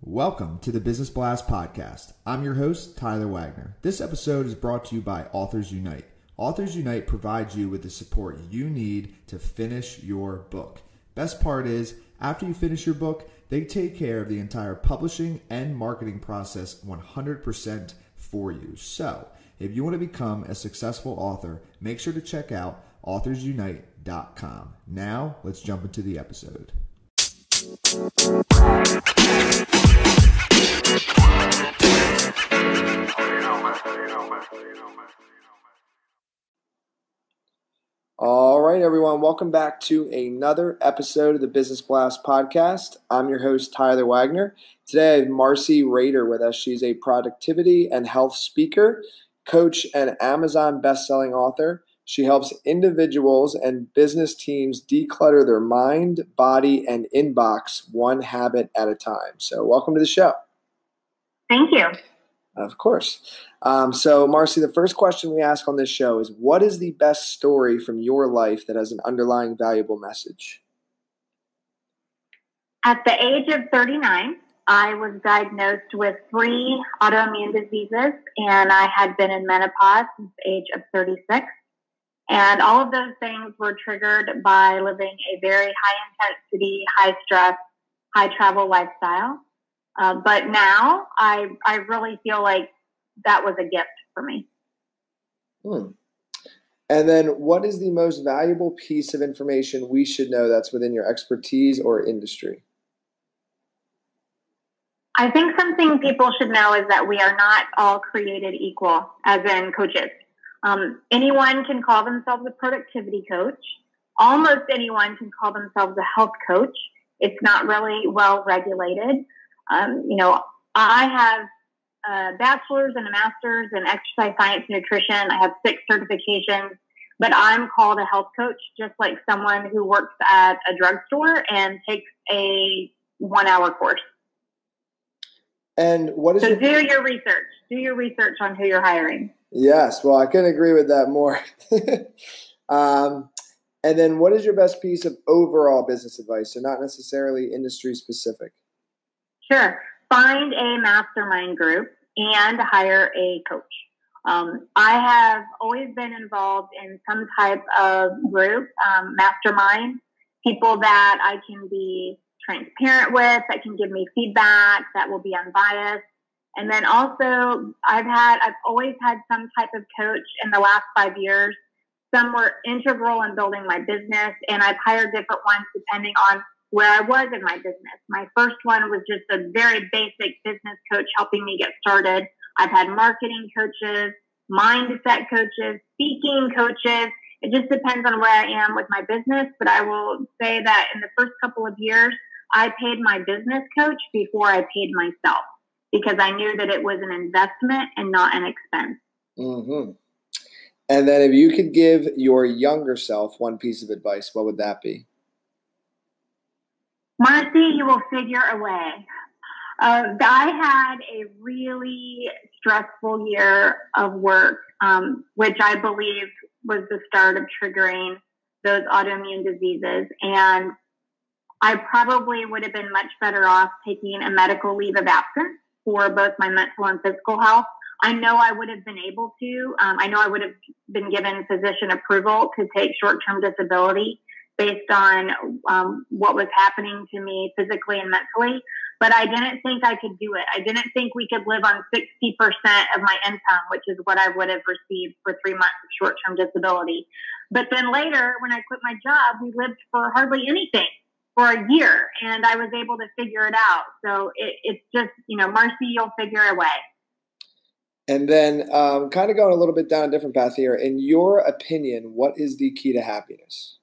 Welcome to the Business Blast Podcast. I'm your host, Tyler Wagner. This episode is brought to you by Authors Unite. Authors Unite provides you with the support you need to finish your book. Best part is, after you finish your book, they take care of the entire publishing and marketing process 100% for you. So, if you want to become a successful author, make sure to check out authorsunite.com. Now, let's jump into the episode. All right, everyone. Welcome back to another episode of the Business Blast Podcast. I'm your host, Tyler Wagner. Today, I have Marcey Rader with us. She's a productivity and health speaker, coach, and Amazon best-selling author. She helps individuals and business teams declutter their mind, body, and inbox one habit at a time. So welcome to the show. Thank you. Of course. So Marcey, the first question we ask on this show is, what is the best story from your life that has an underlying valuable message? At the age of 39, I was diagnosed with 3 autoimmune diseases, and I had been in menopause since the age of 36. And all of those things were triggered by living a very high-intensity, high-stress, high-travel lifestyle. But now I really feel like that was a gift for me. And then what is the most valuable piece of information we should know that's within your expertise or industry? I think something people should know is that we are not all created equal, as in coaches. Anyone can call themselves a productivity coach. Almost anyone can call themselves a health coach. It's not really well regulated. I have a bachelor's and a master's in exercise science and nutrition. I have 6 certifications, but I'm called a health coach, just like someone who works at a drugstore and takes a 1-hour course. And what is do your research. Do your research on who you're hiring. Yes, well, I couldn't agree with that more. And then what is your best piece of overall business advice, so not necessarily industry specific? Sure. Find a mastermind group and hire a coach. I have always been involved in some type of group, mastermind, people that I can be transparent with, that can give me feedback, that will be unbiased. And then also I've always had some type of coach in the last 5 years. Some were integral in building my business, and I've hired different ones depending on where I was in my business. My first one was just a very basic business coach helping me get started. I've had marketing coaches, mindset coaches, speaking coaches. It just depends on where I am with my business. But I will say that in the first couple of years, I paid my business coach before I paid myself, because I knew that it was an investment and not an expense. Mm-hmm. And then if you could give your younger self one piece of advice, what would that be? Marcey, you will figure a way. I had a really stressful year of work, which I believe was the start of triggering those autoimmune diseases. And I probably would have been much better off taking a medical leave of absence for both my mental and physical health. I know I would have been able to. I know I would have been given physician approval to take short-term disability based on what was happening to me physically and mentally. But I didn't think I could do it. I didn't think we could live on 60% of my income, which is what I would have received for 3 months of short-term disability. But then later, when I quit my job, we lived for hardly anything for a year, and I was able to figure it out. So it's just, Marcey, you'll figure a way. And then kind of going a little bit down a different path here. In your opinion, what is the key to happiness?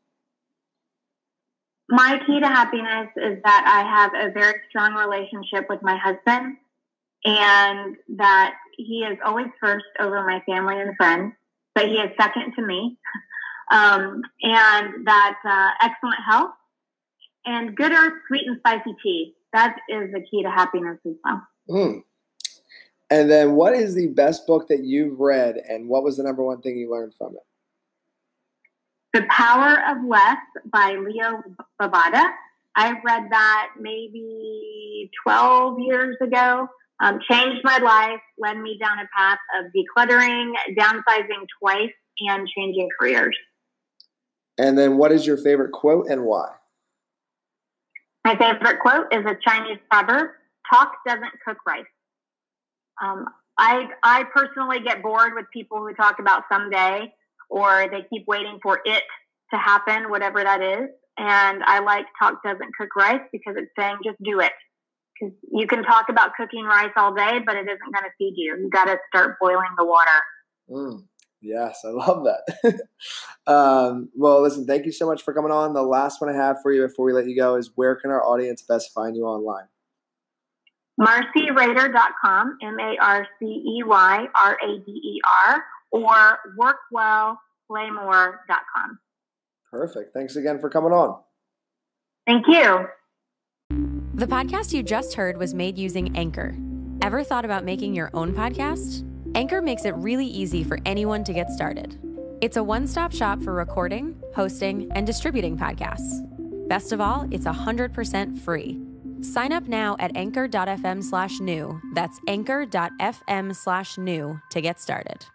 My key to happiness is that I have a very strong relationship with my husband, and that he is always first over my family and friends, but he is second to me. And that excellent health and good earth, sweet and spicy tea. That is the key to happiness as well. And then what is the best book that you've read, and what was the number one thing you learned from it? The Power of Less by Leo Babauta. I read that maybe 12 years ago. Changed my life, led me down a path of decluttering, downsizing twice, and changing careers. And then what is your favorite quote and why? My favorite quote is a Chinese proverb: talk doesn't cook rice. I personally get bored with people who talk about someday, or they keep waiting for it to happen, whatever that is. And I like talk doesn't cook rice because it's saying just do it. Because you can talk about cooking rice all day, but it isn't going to feed you. You got to start boiling the water. Yes, I love that. Well, listen, thank you so much for coming on. The last one I have for you before we let you go is, where can our audience best find you online? MarceyRader.com, MarceyRader, or workwellplaymore.com. Perfect. Thanks again for coming on. Thank you. The podcast you just heard was made using Anchor. Ever thought about making your own podcast? Anchor makes it really easy for anyone to get started. It's a one-stop shop for recording, hosting, and distributing podcasts. Best of all, it's 100% free. Sign up now at anchor.fm/new. That's anchor.fm/new to get started.